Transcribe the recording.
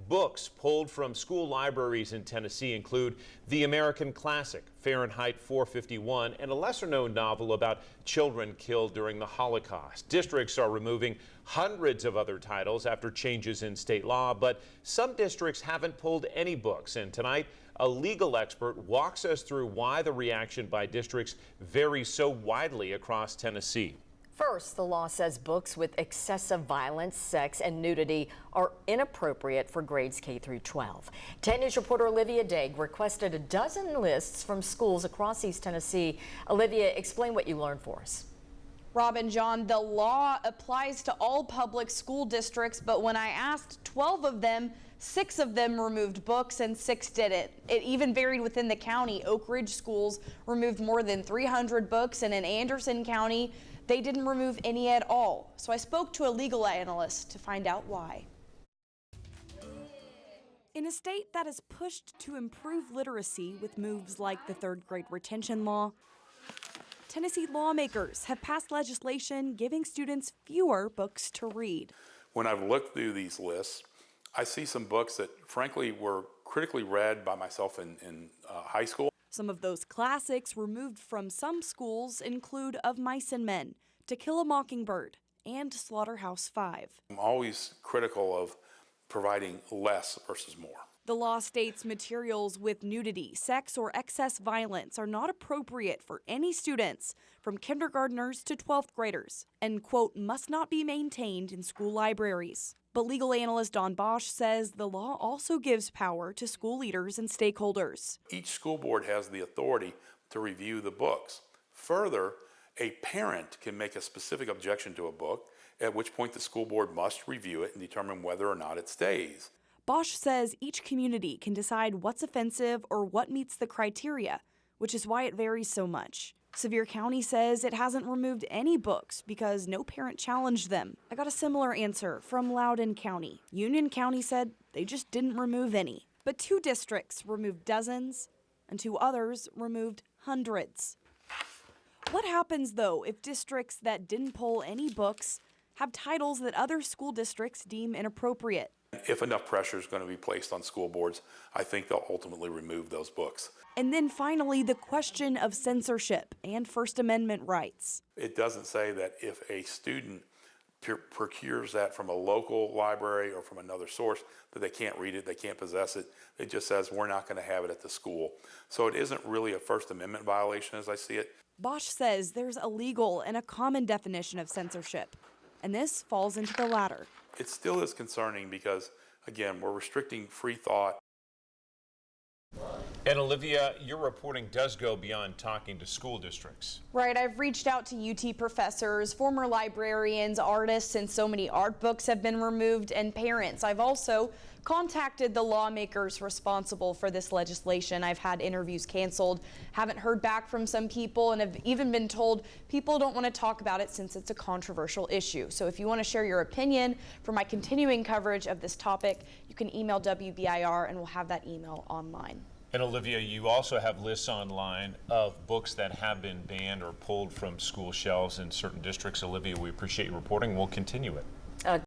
Books pulled from school libraries in Tennessee include the American classic, Fahrenheit 451, and a lesser-known novel about children killed during the Holocaust. Districts are removing hundreds of other titles after changes in state law, but some districts haven't pulled any books. And tonight, a legal expert walks us through why the reaction by districts varies so widely across Tennessee. First, the law says books with excessive violence, sex, and nudity are inappropriate for grades K through 12. 10 News reporter Olivia Daig requested a dozen lists from schools across East Tennessee. Olivia, explain what you learned for us. Rob and John, the law applies to all public school districts, but when I asked 12 of them, 6 of them removed books and 6 didn't. It even varied within the county. Oak Ridge schools removed more than 300 books, and in Anderson County, they didn't remove any at all. So I spoke to a legal analyst to find out why. In a state that has pushed to improve literacy with moves like the third grade retention law, Tennessee lawmakers have passed legislation giving students fewer books to read. When I've looked through these lists, I see some books that frankly were critically read by myself in high school. Some of those classics removed from some schools include Of Mice and Men, To Kill a Mockingbird, and Slaughterhouse-Five. I'm always critical of providing less versus more. The law states materials with nudity, sex, or excess violence are not appropriate for any students, from kindergartners to 12th graders, and, quote, must not be maintained in school libraries. But legal analyst Don Bosch says the law also gives power to school leaders and stakeholders. Each school board has the authority to review the books. Further, a parent can make a specific objection to a book, at which point the school board must review it and determine whether or not it stays. Bosch says each community can decide what's offensive or what meets the criteria, which is why it varies so much. Sevier County says it hasn't removed any books because no parent challenged them. I got a similar answer from Loudoun County. Union County said they just didn't remove any. But 2 districts removed dozens and 2 others removed hundreds. What happens, though, if districts that didn't pull any books have titles that other school districts deem inappropriate? If enough pressure is going to be placed on school boards, I think they'll ultimately remove those books. And then finally, the question of censorship and First Amendment rights. It doesn't say that if a student procures that from a local library or from another source that they can't read it, they can't possess it. It just says we're not going to have it at the school. So it isn't really a First Amendment violation as I see it. Bosch says there's a legal and a common definition of censorship, and this falls into the latter. It still is concerning because, again, we're restricting free thought. And Olivia, your reporting does go beyond talking to school districts. Right, I've reached out to UT professors, former librarians, artists, and so many art books have been removed, and parents. I've also contacted the lawmakers responsible for this legislation. I've had interviews canceled, haven't heard back from some people, and have even been told people don't want to talk about it since it's a controversial issue. So if you want to share your opinion for my continuing coverage of this topic, you can email WBIR and we'll have that email online. And Olivia, you also have lists online of books that have been banned or pulled from school shelves in certain districts. Olivia, we appreciate your reporting. We'll continue it.